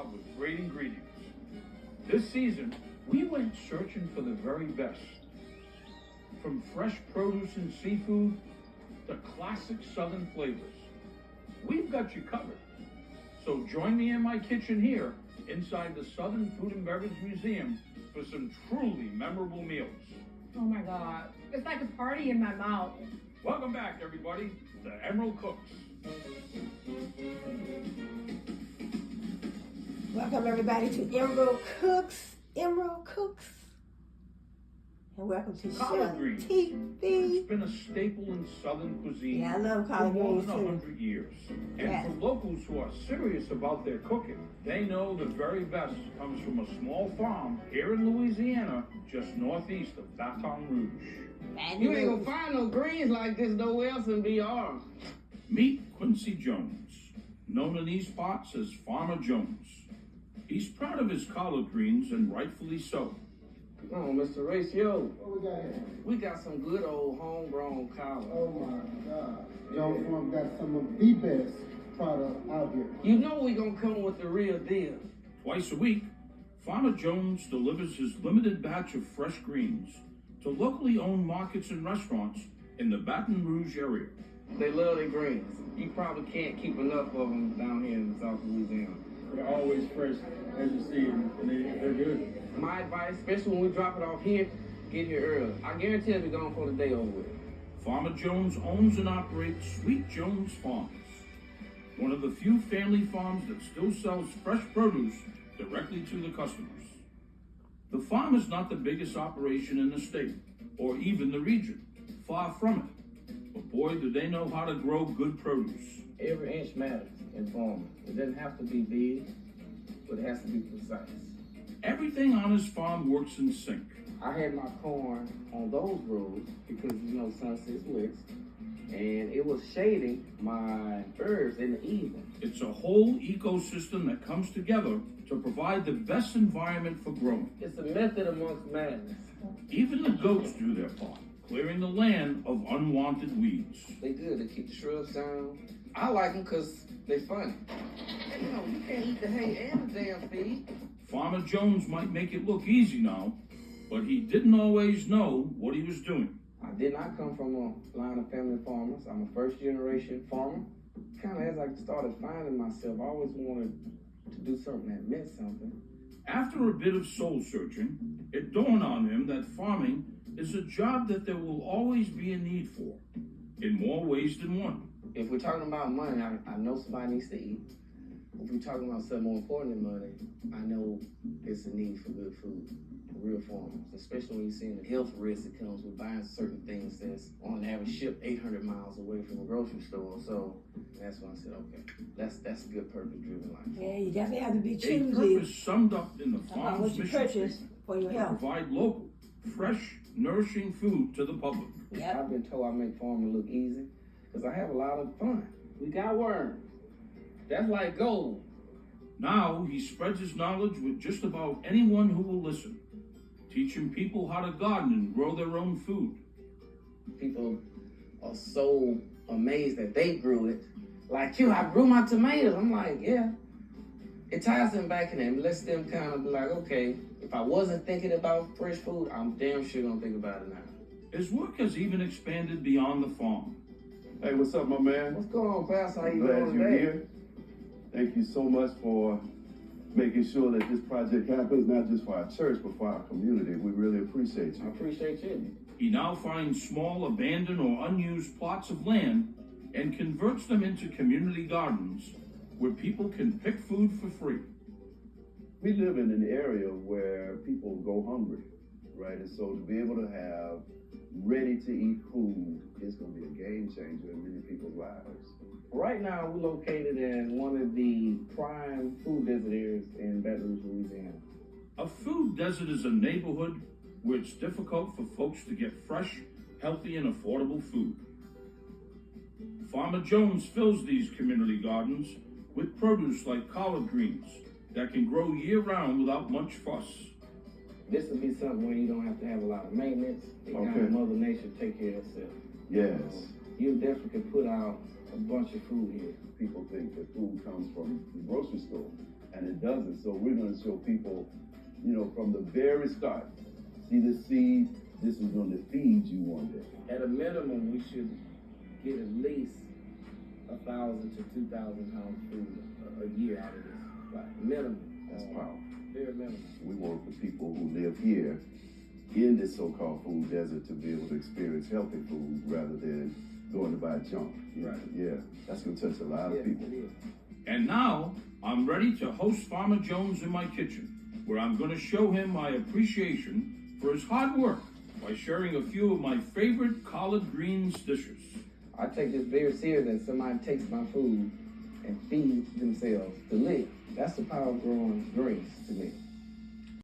job with great ingredients. This season, we went searching for the very best. From fresh produce and seafood to classic Southern flavors, we've got you covered. So join me in my kitchen here inside the Southern Food and Beverage Museum for some truly memorable meals. Oh my God, it's like a party in my mouth. Welcome back, everybody, to Emerald Cooks. Welcome everybody to Emerald Cooks, and welcome to Collard Show greens. TV. It's been a staple in Southern cuisine Yeah, I love for collard more greens than too. 100 years. And Yeah. for locals who are serious about their cooking, they know the very best comes from a small farm here in Louisiana, just northeast of Baton Rouge. You ain't gonna find no greens like this nowhere else in BR. Meet Quincy Jones, known in these parts as Farmer Jones. He's proud of his collard greens, and rightfully so. Come on, Mr. Ratio. What we got here? We got some good old homegrown collard. Oh my God. Jones Farm got some of the best product out here. You know we gonna come with the real deal. Twice a week, Farmer Jones delivers his limited batch of fresh greens to locally owned markets and restaurants in the Baton Rouge area. They love their greens. You probably can't keep enough of them down here in South Louisiana. They're always fresh, as you see, and they're good. My advice, especially when we drop it off here, get here early. I guarantee it'll be gone for the day over with. Farmer Jones owns and operates Sweet Jones Farms, one of the few family farms that still sells fresh produce directly to the customers. The farm is not the biggest operation in the state, or even the region, far from it. But boy, do they know how to grow good produce. Every inch matters in farming. It doesn't have to be big, but it has to be precise. Everything on his farm works in sync. I had my corn on those rows because, you know, Sunset's west, and it was shading my herbs in the evening. It's a whole ecosystem that comes together to provide the best environment for growing. It's a method amongst madness. Even the goats do their part, clearing the land of unwanted weeds. They good. They keep the shrubs down. I like them because they funny. You know, you can't eat the hay and the damn feed. Farmer Jones might make it look easy now, but he didn't always know what he was doing. I did not come from a line of family farmers. I'm a first generation farmer. Kind of as I started finding myself, I always wanted to do something that meant something. After a bit of soul searching, it dawned on him that farming is a job that there will always be a need for, in more ways than one. If we're talking about money, I know somebody needs to eat. If we're talking about something more important than money, I know it's a need for good food, real farmers, especially when you're seeing the health risk that comes with buying certain things that's on average shipped 800 miles away from a grocery store. So that's when I said, okay, that's a good purpose-driven life. Yeah, you definitely have to be A choosy purpose summed up in the about farm's what you mission purchase statement: for your to health. provide local, fresh, nourishing food to the public. Yep. I've been told I make farming look easy because I have a lot of fun. We got worms. That's like gold. Now he spreads his knowledge with just about anyone who will listen, teaching people how to garden and grow their own food. People are so amazed that they grew it. Like you, I grew my tomatoes. I'm like, yeah. It ties them back in and lets them kind of be like, okay, if I wasn't thinking about fresh food, I'm damn sure gonna think about it now. His work has even expanded beyond the farm. Hey, what's up, my man? What's going on, Pastor? How you Glad doing you're today? here. Thank you so much for making sure that this project happens, not just for our church, but for our community. We really appreciate I you. appreciate you. He now finds small, abandoned, or unused plots of land and converts them into community gardens where people can pick food for free. We live in an area where people go hungry, right? And so to be able to have ready-to-eat food is going to be a game changer in many people's lives. Right now, we're located in one of the prime food desert areas in Baton Rouge, Louisiana. A food desert is a neighborhood where it's difficult for folks to get fresh, healthy, and affordable food. Farmer Jones fills these community gardens with produce like collard greens that can grow year-round without much fuss. This would be something where you don't have to have a lot of maintenance. It kind Okay. of Mother Nature take care of itself. Yes. You definitely can put out a bunch of food here. People think that food comes from the grocery store. and it doesn't. So we're going to show people, from the very start, see the seed, this is going to feed you one day. At a minimum, we should get at least 1,000 to 2,000 pounds food a year out of this. Like minimum. That's powerful. Very minimum. We want the people who live here in this so-called food desert to be able to experience healthy food rather than going to buy junk. Right. Yeah, that's going to touch a lot of people. It is. And now, I'm ready to host Farmer Jones in my kitchen, where I'm going to show him my appreciation for his hard work by sharing a few of my favorite collard greens dishes. I take this very serious that somebody takes my food and feeds themselves to live. That's the power of growing greens to me.